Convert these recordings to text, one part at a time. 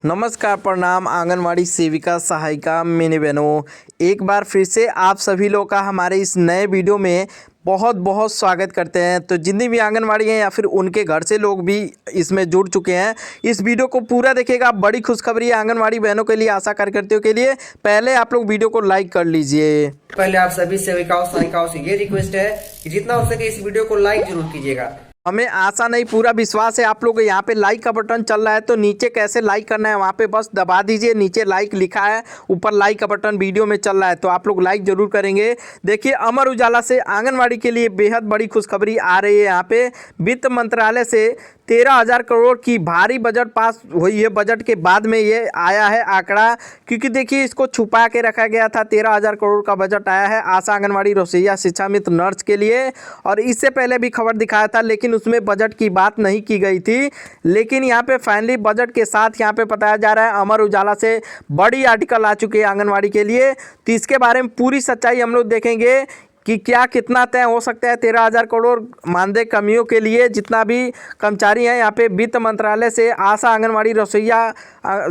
नमस्कार, प्रणाम आंगनवाड़ी सेविका सहायिका मिनी बहनों, एक बार फिर से आप सभी लोग का हमारे इस नए वीडियो में बहुत बहुत स्वागत करते हैं। तो जितनी भी आंगनवाड़ी हैं या फिर उनके घर से लोग भी इसमें जुड़ चुके हैं, इस वीडियो को पूरा देखिएगा। बड़ी खुशखबरी है आंगनवाड़ी बहनों के लिए, आशा कार्यकर्ताओं के लिए। पहले आप लोग वीडियो को लाइक कर लीजिए। पहले आप सभी सेविकाओं सहायिकाओं से ये रिक्वेस्ट है कि जितना हो सके इस वीडियो को लाइक जरूर कीजिएगा। हमें आशा नहीं, पूरा विश्वास है आप लोग यहाँ पे लाइक का बटन चल रहा है, तो नीचे कैसे लाइक करना है वहाँ पे बस दबा दीजिए। नीचे लाइक लिखा है, ऊपर लाइक का बटन वीडियो में चल रहा है, तो आप लोग लाइक जरूर करेंगे। देखिए, अमर उजाला से आंगनवाड़ी के लिए बेहद बड़ी खुशखबरी आ रही है। यहाँ पे वित्त मंत्रालय से 13,000 करोड़ की भारी बजट पास हुई है। बजट के बाद में ये आया है आंकड़ा, क्योंकि देखिए इसको छुपा के रखा गया था। 13,000 करोड़ का बजट आया है आशा, आंगनवाड़ी, रसोइया, शिक्षा मित्र, नर्स के लिए। और इससे पहले भी खबर दिखाया था, लेकिन उसमें बजट की बात नहीं की गई थी। लेकिन यहाँ पे फाइनली बजट के साथ यहाँ पे बताया जा रहा है। अमर उजाला से बड़ी आर्टिकल आ चुकी है आंगनवाड़ी के लिए, तो इसके बारे में पूरी सच्चाई हम लोग देखेंगे कि क्या कितना तय हो सकता है 13,000 करोड़ मानदेय कर्मियों के लिए। जितना भी कर्मचारी हैं यहाँ पे वित्त मंत्रालय से आशा, आंगनवाड़ी, रसोइया,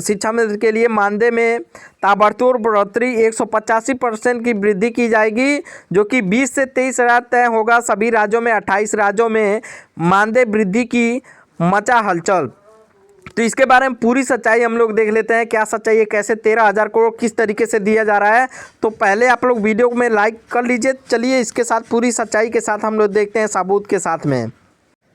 शिक्षा मित्र के लिए मानदेय में ताबड़तोड़ बढ़ोतरी 185% की वृद्धि की जाएगी, जो कि 20 से 23,000 तय होगा। सभी राज्यों में 28 राज्यों में मानदेय वृद्धि की मचा हलचल। तो इसके बारे में पूरी सच्चाई हम लोग देख लेते हैं, क्या सच्चाई है, कैसे 13,000 करोड़ किस तरीके से दिया जा रहा है। तो पहले आप लोग वीडियो में लाइक कर लीजिए। चलिए इसके साथ पूरी सच्चाई के साथ हम लोग देखते हैं सबूत के साथ में।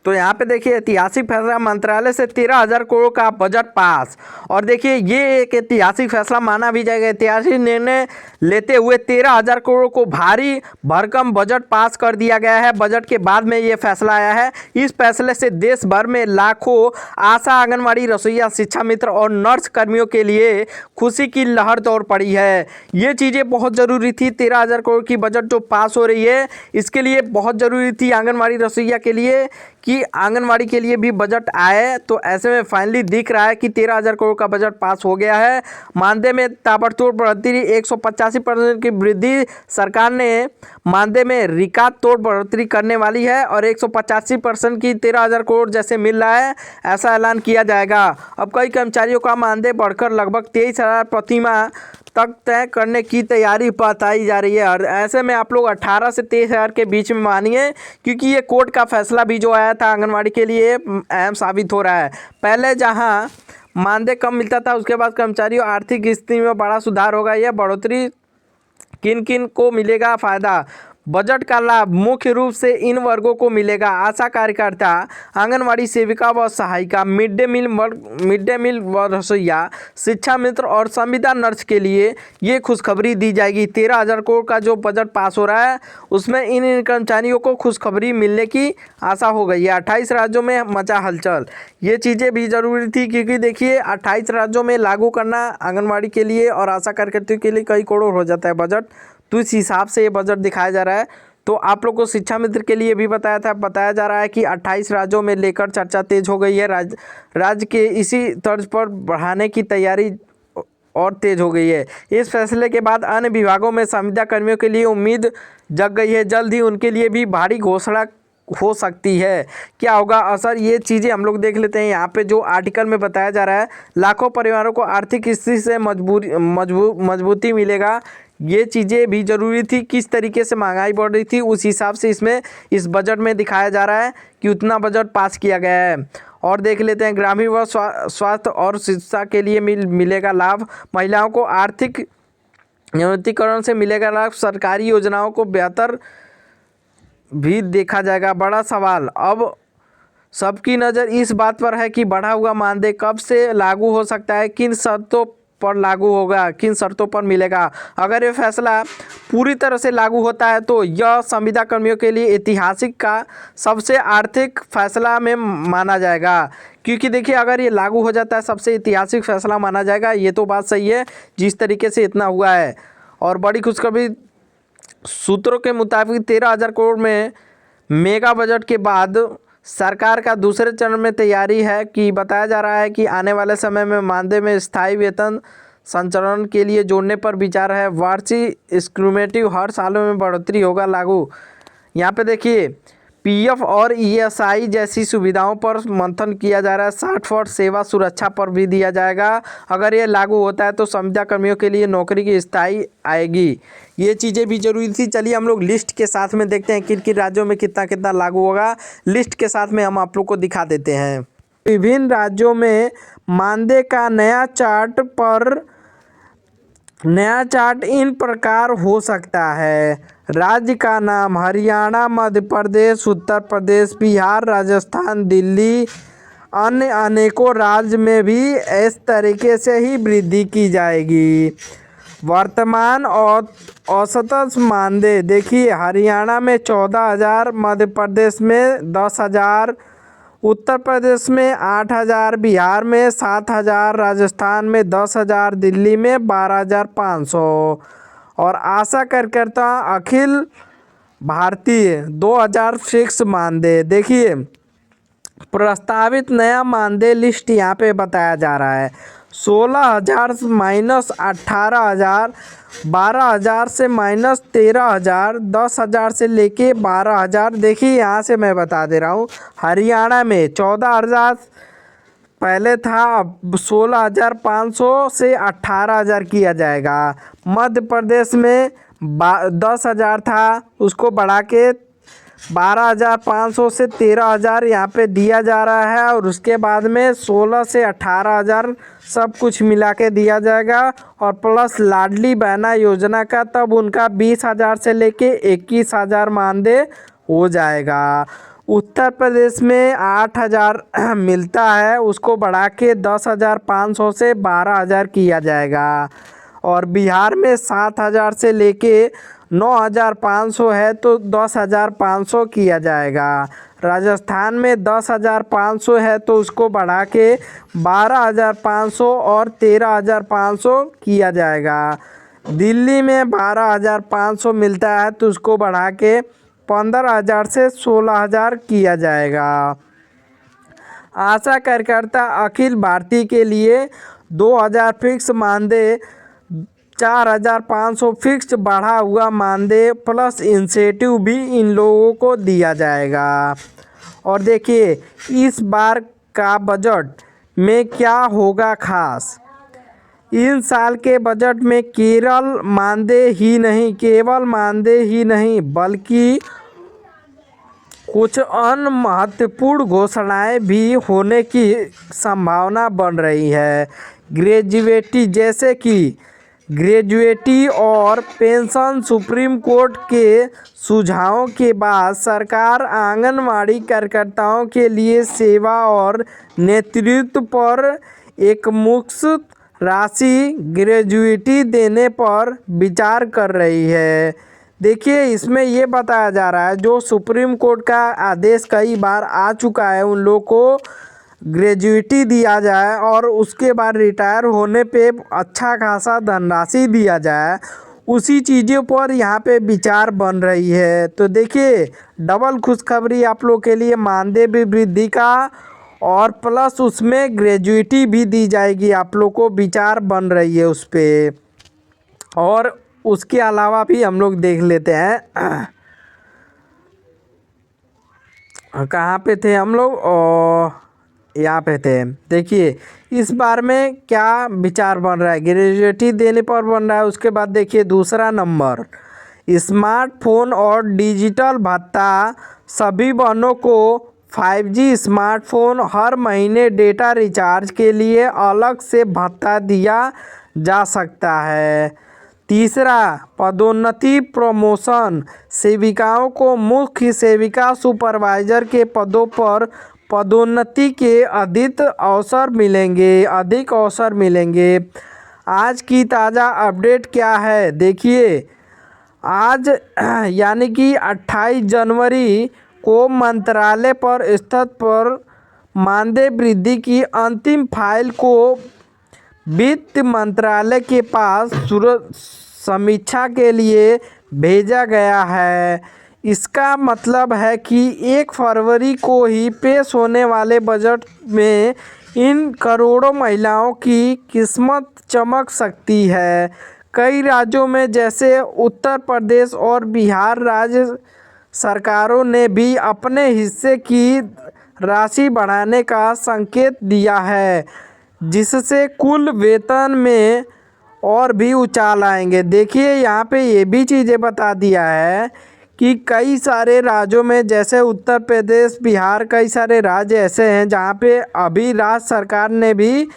तो यहाँ पे देखिए, ऐतिहासिक फैसला, मंत्रालय से 13,000 करोड़ का बजट पास। और देखिए ये एक ऐतिहासिक फैसला माना भी जाएगा। ऐतिहासिक निर्णय लेते हुए 13,000 करोड़ को भारी भरकम बजट पास कर दिया गया है। बजट के बाद में ये फैसला आया है। इस फैसले से देश भर में लाखों आशा, आंगनवाड़ी, रसोइया, शिक्षा मित्र और नर्स कर्मियों के लिए खुशी की लहर दौड़ पड़ी है। ये चीज़ें बहुत ज़रूरी थी। 13,000 करोड़ की बजट जो पास हो रही है, इसके लिए बहुत ज़रूरी थी आंगनवाड़ी, रसोइया के लिए कि आंगनवाड़ी के लिए भी बजट आए। तो ऐसे में फाइनली दिख रहा है कि 13,000 करोड़ का बजट पास हो गया है। मानदेय में ताबड़तोड़ बढ़ोतरी, 185% की वृद्धि। सरकार ने मानदेय में रिकॉर्ड तोड़ बढ़ोतरी करने वाली है और 185% की 13,000 करोड़ जैसे मिल रहा है, ऐसा ऐलान किया जाएगा। अब कई कर्मचारियों का मानदेय बढ़कर लगभग 23,000 प्रतिमाह तक तय करने की तैयारी बताई जा रही है। और ऐसे में आप लोग 18 से 23,000 के बीच में मानिए, क्योंकि ये कोर्ट का फैसला भी जो आया था आंगनवाड़ी के लिए अहम साबित हो रहा है। पहले जहां मानदेय कम मिलता था, उसके बाद कर्मचारियों आर्थिक स्थिति में बड़ा सुधार होगा। यह बढ़ोतरी किन किन को मिलेगा फ़ायदा? बजट का लाभ मुख्य रूप से इन वर्गों को मिलेगा: आशा कार्यकर्ता, आंगनवाड़ी सेविका व सहायिका, मिड डे मील व रसोइया, शिक्षा मित्र और संविदा नर्स के लिए ये खुशखबरी दी जाएगी। 13,000 करोड़ का जो बजट पास हो रहा है, उसमें इन कर्मचारियों को खुशखबरी मिलने की आशा हो गई है। 28 राज्यों में मचा हलचल। ये चीज़ें भी ज़रूरी थी, क्योंकि देखिए 28 राज्यों में लागू करना आंगनवाड़ी के लिए और आशा कार्यकर्ताओं के लिए कई करोड़ हो जाता है बजट। तो इस हिसाब से ये बजट दिखाया जा रहा है। तो आप लोग को शिक्षा मित्र के लिए भी बताया जा रहा है कि 28 राज्यों में लेकर चर्चा तेज हो गई है। राज्य के इसी तर्ज पर बढ़ाने की तैयारी और तेज हो गई है। इस फैसले के बाद अन्य विभागों में संविदा कर्मियों के लिए उम्मीद जग गई है। जल्द ही उनके लिए भी भारी घोषणा हो सकती है। क्या होगा असर, ये चीज़ें हम लोग देख लेते हैं। यहाँ पे जो आर्टिकल में बताया जा रहा है, लाखों परिवारों को आर्थिक स्थिति से मजबूती मिलेगा। ये चीज़ें भी ज़रूरी थी। किस तरीके से महंगाई बढ़ रही थी, उस हिसाब से इसमें इस बजट में दिखाया जा रहा है कि उतना बजट पास किया गया है। और देख लेते हैं, ग्रामीण व स्वास्थ्य और शिक्षा के लिए मिलेगा लाभ। महिलाओं को आर्थिक न्यूनीकरण से मिलेगा लाभ। सरकारी योजनाओं को बेहतर भी देखा जाएगा। बड़ा सवाल अब सबकी नज़र इस बात पर है कि बढ़ा हुआ मानदेय कब से लागू हो सकता है, किन शर्तों पर लागू होगा, किन शर्तों पर मिलेगा। अगर ये फैसला पूरी तरह से लागू होता है तो यह संविदा कर्मियों के लिए ऐतिहासिक का सबसे आर्थिक फैसला में माना जाएगा। क्योंकि देखिए अगर ये लागू हो जाता है, सबसे ऐतिहासिक फैसला माना जाएगा। ये तो बात सही है जिस तरीके से इतना हुआ है। और बड़ी खुशखबरी, सूत्रों के मुताबिक 13,000 करोड़ में मेगा बजट के बाद सरकार का दूसरे चरण में तैयारी है कि बताया जा रहा है कि आने वाले समय में मानदेय में स्थायी वेतन संचरण के लिए जोड़ने पर विचार है। वार्षिक इंक्रीमेंट हर सालों में बढ़ोतरी होगा लागू। यहाँ पे देखिए पीएफ और ईएसआई जैसी सुविधाओं पर मंथन किया जा रहा है। 60% सेवा सुरक्षा पर भी दिया जाएगा। अगर ये लागू होता है तो संविदा कर्मियों के लिए नौकरी की स्थायी आएगी। ये चीज़ें भी जरूरी थी। चलिए हम लोग लिस्ट के साथ में देखते हैं किन किन राज्यों में कितना कितना लागू होगा। लिस्ट के साथ में हम आप लोग को दिखा देते हैं। विभिन्न राज्यों में मानदेय का नया चार्ट इन प्रकार हो सकता है। राज्य का नाम हरियाणा, मध्य प्रदेश, उत्तर प्रदेश, बिहार, राजस्थान, दिल्ली। अन्य अनेकों राज्य में भी इस तरीके से ही वृद्धि की जाएगी। वर्तमान और औसतन मानदेय देखिए, हरियाणा में 14,000, मध्य प्रदेश में 10,000, उत्तर प्रदेश में 8,000, बिहार में 7,000, राजस्थान में 10,000, दिल्ली में 12,500 और आशा कार्यकर्ता अखिल भारतीय 2,000 फिक्स मानदेय। देखिए प्रस्तावित नया मानदेय लिस्ट यहाँ पे बताया जा रहा है। 16,000 माइनस 18,000, 12,000 से माइनस 13,000, 10,000 से लेके 12,000। देखिए यहाँ से मैं बता दे रहा हूँ, हरियाणा में 14,000 पहले था, अब 16,500 से 18,000 किया जाएगा। मध्य प्रदेश में 10,000 था, उसको बढ़ा के 12,500 से 13,000 यहाँ पे दिया जा रहा है और उसके बाद में 16 से 18,000 सब कुछ मिला के दिया जाएगा। और प्लस लाडली बहना योजना का तब उनका 20,000 से लेके 21,000 मानदेय हो जाएगा। उत्तर प्रदेश में 8,000 मिलता है, उसको बढ़ा के 10,500 से 12,000 किया जाएगा। और बिहार में 7,000 से लेके 9,500 है तो 10,500 किया जाएगा। राजस्थान में 10,500 है तो उसको बढ़ा के 12,500 और 13,500 किया जाएगा। दिल्ली में 12,500 मिलता है तो उसको बढ़ा के 15,000 से 16,000 किया जाएगा। आशा कार्यकर्ता अखिल भारतीय के लिए 2,000 फिक्स मानदेय, 4,500 फिक्स बढ़ा हुआ मानदेय प्लस इंसेंटिव भी इन लोगों को दिया जाएगा। और देखिए इस बार का बजट में क्या होगा खास। इन साल के बजट में केवल मानदेय ही नहीं बल्कि कुछ अन्य महत्वपूर्ण घोषणाएं भी होने की संभावना बन रही है। ग्रेजुएटी और पेंशन। सुप्रीम कोर्ट के सुझावों के बाद सरकार आंगनवाड़ी कार्यकर्ताओं के लिए सेवा और नेतृत्व पर एक मुश्त राशि ग्रेजुएटी देने पर विचार कर रही है। देखिए इसमें ये बताया जा रहा है, जो सुप्रीम कोर्ट का आदेश कई बार आ चुका है, उन लोगों को ग्रेजुएटी दिया जाए और उसके बाद रिटायर होने पे अच्छा खासा धनराशि दिया जाए। उसी चीज़ों पर यहाँ पे विचार बन रही है। तो देखिए डबल खुशखबरी आप लोग के लिए, मानदेय भी वृद्धि का और प्लस उसमें ग्रेजुएटी भी दी जाएगी। आप लोग को विचार बन रही है उस पर। और उसके अलावा भी हम लोग देख लेते हैं, कहाँ पे थे हम लोग, यहाँ पे थे। देखिए इस बार में क्या विचार बन रहा है, ग्रेजुएटी देने पर बन रहा है। उसके बाद देखिए दूसरा नंबर, स्मार्टफोन और डिजिटल भत्ता। सभी बहनों को 5G स्मार्टफोन, हर महीने डेटा रिचार्ज के लिए अलग से भत्ता दिया जा सकता है। तीसरा, पदोन्नति प्रमोशन। सेविकाओं को मुख्य सेविका सुपरवाइजर के पदों पर पदोन्नति के अधिक अवसर मिलेंगे। आज की ताज़ा अपडेट क्या है, देखिए आज यानी कि 28 जनवरी को मंत्रालय पर स्तर पर मानदेय वृद्धि की अंतिम फाइल को वित्त मंत्रालय के पास समीक्षा के लिए भेजा गया है। इसका मतलब है कि 1 फरवरी को ही पेश होने वाले बजट में इन करोड़ों महिलाओं की किस्मत चमक सकती है। कई राज्यों में जैसे उत्तर प्रदेश और बिहार राज्य सरकारों ने भी अपने हिस्से की राशि बढ़ाने का संकेत दिया है, जिससे कुल वेतन में और भी उछाल आएंगे। देखिए यहाँ पे ये भी चीज़ें बता दिया है कि कई सारे राज्यों में जैसे उत्तर प्रदेश, बिहार, कई सारे राज्य ऐसे हैं जहाँ पे अभी राज्य सरकार ने भी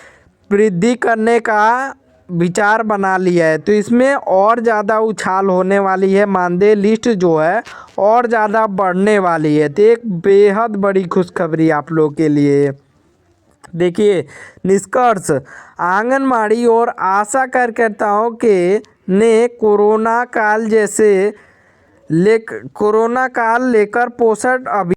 वृद्धि करने का विचार बना लिया है। तो इसमें और ज़्यादा उछाल होने वाली है, मानदेय लिस्ट जो है और ज़्यादा बढ़ने वाली है। तो एक बेहद बड़ी खुशखबरी आप लोग के लिए। देखिए निष्कर्ष, आंगनबाड़ी और आशा कार्यकर्ताओं के ने कोरोना काल लेकर पोषण अभियान